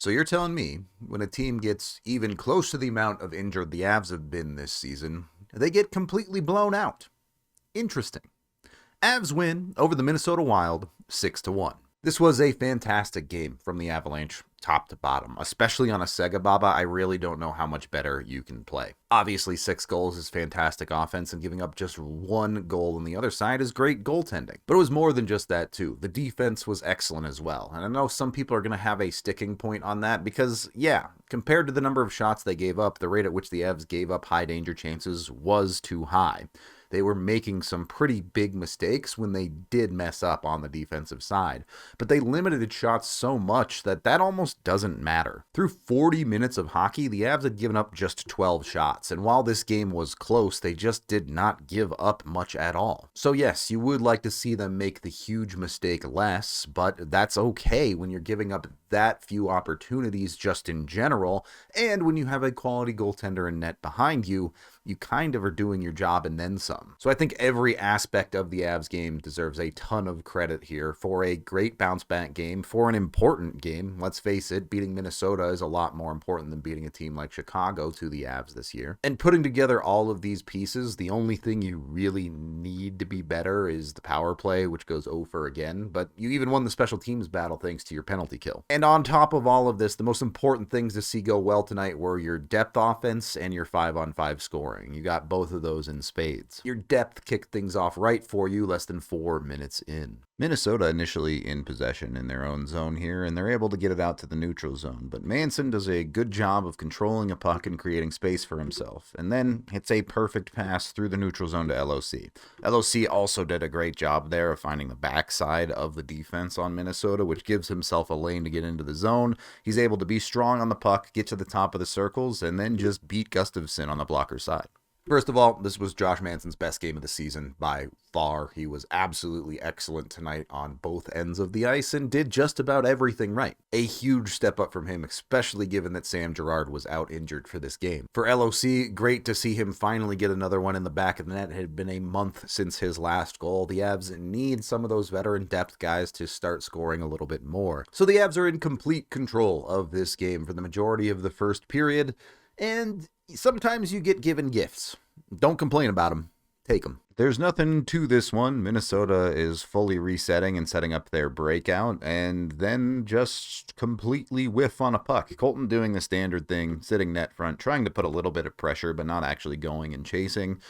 So you're telling me when a team gets even close to the amount of injured the Avs have been this season, they get completely blown out? Interesting. Avs win over the Minnesota Wild 6-1. This was a fantastic game from the Avalanche, top to bottom. Especially on a Sega Baba, I really don't know how much better you can play. Obviously, 6 goals is fantastic offense, and giving up just 1 goal on the other side is great goaltending. But it was more than just that, too. The defense was excellent as well. And I know some people are going to have a sticking point on that because, yeah, compared to the number of shots they gave up, the rate at which the Avs gave up high danger chances was too high. They were making some pretty big mistakes when they did mess up on the defensive side, but they limited shots so much that almost doesn't matter. Through 40 minutes of hockey, the Avs had given up just 12 shots, and while this game was close, they just did not give up much at all. So yes, you would like to see them make the huge mistake less, but that's okay when you're giving up that few opportunities just in general, and when you have a quality goaltender and net behind you, you kind of are doing your job and then some. So I think every aspect of the Avs game deserves a ton of credit here for a great bounce back game, for an important game. Let's face it, beating Minnesota is a lot more important than beating a team like Chicago to the Avs this year. And putting together all of these pieces, the only thing you really need to be better is the power play, which goes 0 for again, but you even won the special teams battle thanks to your penalty kill. And on top of all of this, the most important things to see go well tonight were your depth offense and your 5-on-5 scoring. You got both of those in spades. Your depth kicked things off right for you less than 4 minutes in. Minnesota initially in possession in their own zone here, and they're able to get it out to the neutral zone, but Manson does a good job of controlling a puck and creating space for himself, and then hits a perfect pass through the neutral zone to LOC. LOC also did a great job there of finding the backside of the defense on Minnesota, which gives himself a lane to get into the zone. He's able to be strong on the puck, get to the top of the circles, and then just beat Gustafsson on the blocker side. First of all, this was Josh Manson's best game of the season by far. He was absolutely excellent tonight on both ends of the ice and did just about everything right. A huge step up from him, especially given that Sam Girard was out injured for this game. For LOC, great to see him finally get another one in the back of the net. It had been a month since his last goal. The Avs need some of those veteran depth guys to start scoring a little bit more. So the Avs are in complete control of this game for the majority of the first period, and sometimes you get given gifts. Don't complain about them. Take them. There's nothing to this one. Minnesota is fully resetting and setting up their breakout, and then just completely whiff on a puck. Colton doing the standard thing, sitting net front, trying to put a little bit of pressure, but not actually going and chasing.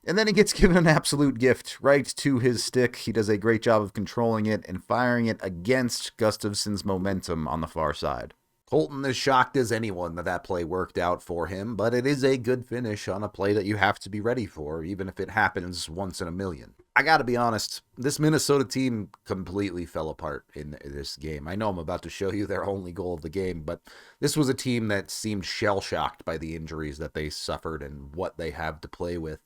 And then he gets given an absolute gift right to his stick. He does a great job of controlling it and firing it against Gustafsson's momentum on the far side. Colton is shocked as anyone that play worked out for him, but it is a good finish on a play that you have to be ready for, even if it happens once in a million. I gotta be honest, this Minnesota team completely fell apart in this game. I know I'm about to show you their only goal of the game, but this was a team that seemed shell-shocked by the injuries that they suffered and what they have to play with.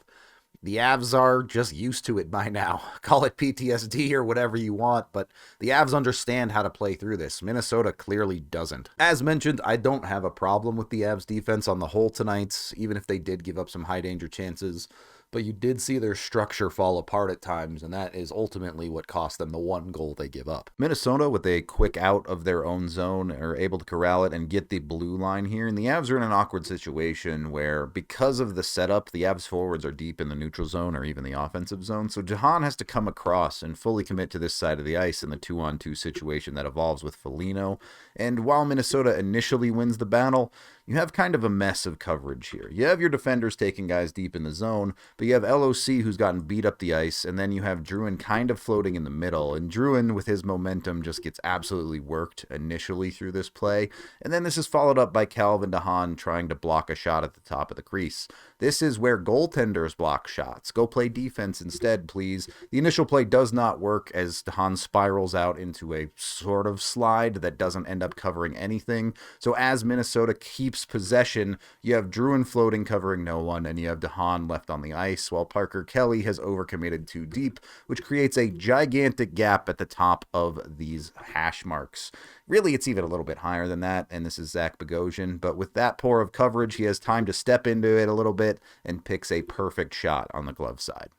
The Avs are just used to it by now. Call it PTSD or whatever you want, but the Avs understand how to play through this. Minnesota clearly doesn't. As mentioned, I don't have a problem with the Avs defense on the whole tonight, even if they did give up some high danger chances. But you did see their structure fall apart at times, and that is ultimately what cost them the 1 goal they give up. Minnesota, with a quick out of their own zone, are able to corral it and get the blue line here, and the Avs are in an awkward situation where, because of the setup, the Avs forwards are deep in the neutral zone or even the offensive zone, so Jahan has to come across and fully commit to this side of the ice in the 2-on-2 situation that evolves with Foligno, and while Minnesota initially wins the battle, you have kind of a mess of coverage here. You have your defenders taking guys deep in the zone, but you have LOC who's gotten beat up the ice, and then you have Drouin kind of floating in the middle, and Drouin with his momentum just gets absolutely worked initially through this play, and then this is followed up by Calvin DeHaan trying to block a shot at the top of the crease. This is where goaltenders block shots. Go play defense instead, please. The initial play does not work as DeHaan spirals out into a sort of slide that doesn't end up covering anything, so as Minnesota keeps possession, you have Drouin floating covering no one, and you have DeHaan left on the ice, while Parker Kelly has overcommitted too deep, which creates a gigantic gap at the top of these hash marks. Really, it's even a little bit higher than that, and this is Zach Bogosian, but with that poor of coverage, he has time to step into it a little bit and picks a perfect shot on the glove side.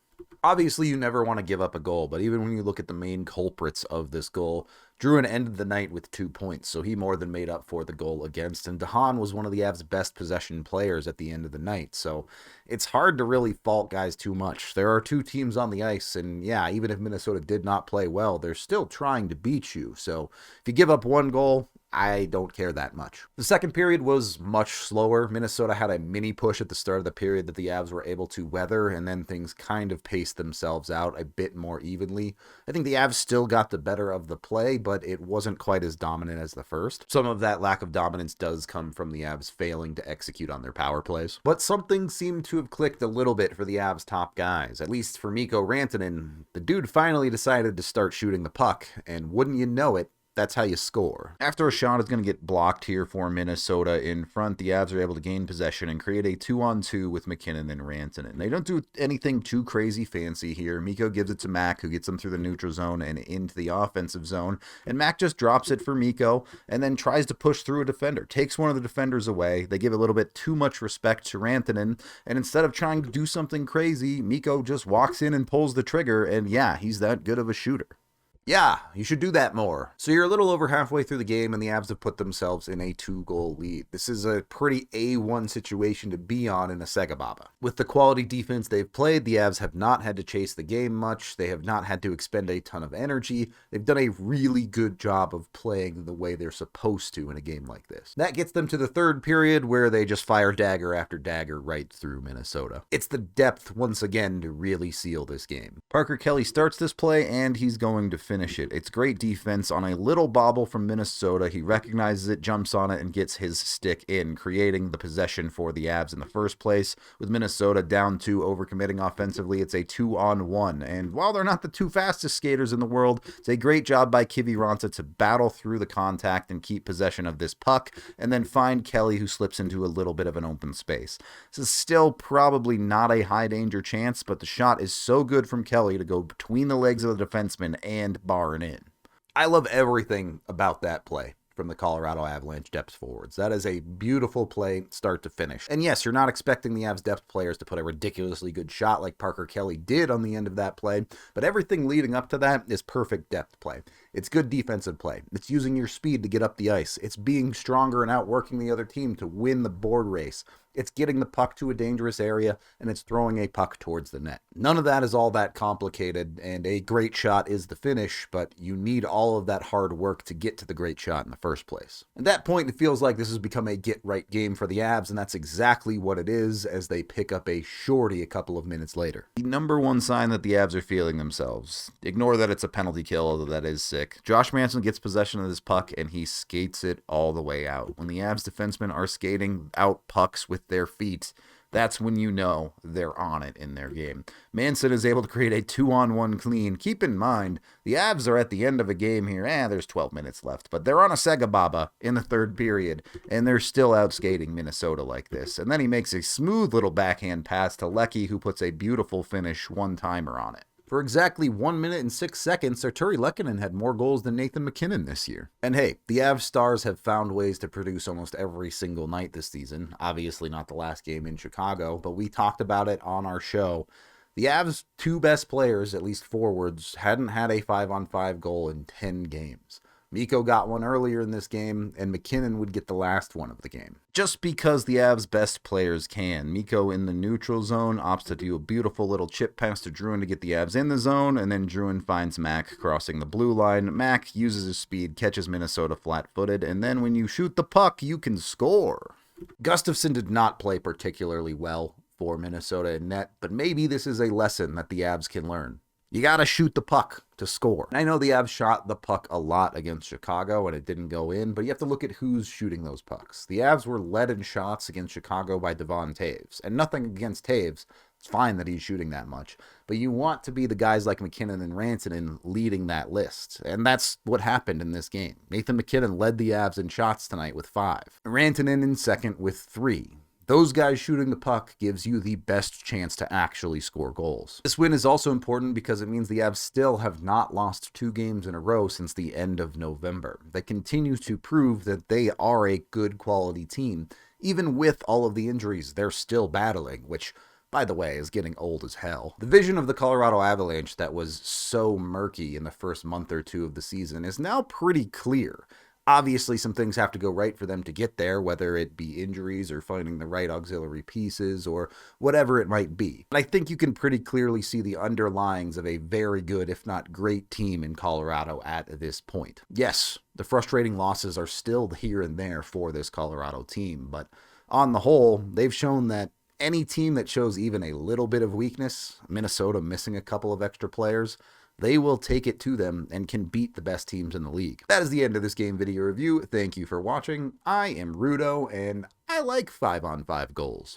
Obviously, you never want to give up a goal, but even when you look at the main culprits of this goal, Druin ended the night with 2 points, so he more than made up for the goal against, and DeHaan was one of the Avs' best possession players at the end of the night, so it's hard to really fault guys too much. There are 2 teams on the ice, and yeah, even if Minnesota did not play well, they're still trying to beat you, so if you give up 1 goal, I don't care that much. The second period was much slower. Minnesota had a mini push at the start of the period that the Avs were able to weather, and then things kind of paced themselves out a bit more evenly. I think the Avs still got the better of the play, but it wasn't quite as dominant as the first. Some of that lack of dominance does come from the Avs failing to execute on their power plays. But something seemed to have clicked a little bit for the Avs' top guys. At least for Mikko Rantanen, the dude finally decided to start shooting the puck, and wouldn't you know it, that's how you score. After a shot is going to get blocked here for Minnesota in front, the Avs are able to gain possession and create a 2-on-2 with McKinnon and Rantanen. They don't do anything too crazy fancy here. Mikko gives it to Mac, who gets them through the neutral zone and into the offensive zone, and Mac just drops it for Mikko and then tries to push through a defender. Takes one of the defenders away. They give a little bit too much respect to Rantanen, and instead of trying to do something crazy, Mikko just walks in and pulls the trigger, and yeah, he's that good of a shooter. Yeah, you should do that more. So you're a little over halfway through the game, and the Avs have put themselves in a 2-goal lead. This is a pretty A1 situation to be on in a Segababa. With the quality defense they've played, the Avs have not had to chase the game much. They have not had to expend a ton of energy. They've done a really good job of playing the way they're supposed to in a game like this. That gets them to the third period, where they just fire dagger after dagger right through Minnesota. It's the depth, once again, to really seal this game. Parker Kelly starts this play, and he's going to finish it. It's great defense on a little bobble from Minnesota. He recognizes it, jumps on it, and gets his stick in, creating the possession for the Avs in the first place. With Minnesota down 2, overcommitting offensively, it's a 2-on-1. And while they're not the 2 fastest skaters in the world, it's a great job by Kiviranta to battle through the contact and keep possession of this puck, and then find Kelly, who slips into a little bit of an open space. This is still probably not a high danger chance, but the shot is so good from Kelly to go between the legs of the defenseman and bar it in. I love everything about that play from the Colorado Avalanche depth forwards. That is a beautiful play start to finish. And yes, you're not expecting the Avs depth players to put a ridiculously good shot like Parker Kelly did on the end of that play, but everything leading up to that is perfect depth play. It's good defensive play. It's using your speed to get up the ice. It's being stronger and outworking the other team to win the board race. It's getting the puck to a dangerous area, and it's throwing a puck towards the net. None of that is all that complicated, and a great shot is the finish, but you need all of that hard work to get to the great shot in the first place. At that point, it feels like this has become a get-right game for the Avs, and that's exactly what it is as they pick up a shorty a couple of minutes later. The number one sign that the Avs are feeling themselves. Ignore that it's a penalty kill, although that is sick. Josh Manson gets possession of this puck, and he skates it all the way out. When the Avs defensemen are skating out pucks with their feet, that's when you know they're on it in their game. Manson is able to create a 2-on-1 clean. Keep in mind, the Avs are at the end of a game here. There's 12 minutes left, but they're on a Segababa in the third period, and they're still out skating Minnesota like this. And then he makes a smooth little backhand pass to Lecky, who puts a beautiful finish one-timer on it. For exactly 1 minute and 6 seconds, Artturi Lehkonen had more goals than Nathan MacKinnon this year. And hey, the Avs stars have found ways to produce almost every single night this season. Obviously not the last game in Chicago, but we talked about it on our show. The Avs' 2 best players, at least forwards, hadn't had a 5-on-5 goal in 10 games. Mikko got one earlier in this game, and MacKinnon would get the last one of the game. Just because the Avs' best players can. Mikko in the neutral zone opts to do a beautiful little chip pass to Druin to get the Avs in the zone, and then Druin finds Mac crossing the blue line. Mac uses his speed, catches Minnesota flat-footed, and then when you shoot the puck, you can score. Gustafsson did not play particularly well for Minnesota in net, but maybe this is a lesson that the Avs can learn. You gotta shoot the puck to score. I know the Avs shot the puck a lot against Chicago and it didn't go in, but you have to look at who's shooting those pucks. The Avs were led in shots against Chicago by Devon Toews, and nothing against Toews. It's fine that he's shooting that much, but you want to be the guys like MacKinnon and Rantanen leading that list, and that's what happened in this game. Nathan MacKinnon led the Avs in shots tonight with 5. Rantanen in second with 3. Those guys shooting the puck gives you the best chance to actually score goals. This win is also important because it means the Avs still have not lost 2 games in a row since the end of November. They continue to prove that they are a good quality team. Even with all of the injuries they're still battling, which, by the way, is getting old as hell. The vision of the Colorado Avalanche that was so murky in the first month or two of the season is now pretty clear. Obviously, some things have to go right for them to get there, whether it be injuries or finding the right auxiliary pieces or whatever it might be. But I think you can pretty clearly see the underlyings of a very good, if not great, team in Colorado at this point. Yes, the frustrating losses are still here and there for this Colorado team, but on the whole, they've shown that any team that shows even a little bit of weakness, Minnesota missing a couple of extra players, they will take it to them and can beat the best teams in the league. That is the end of this game video review. Thank you for watching. I am Rudo, and I like 5-on-5 goals.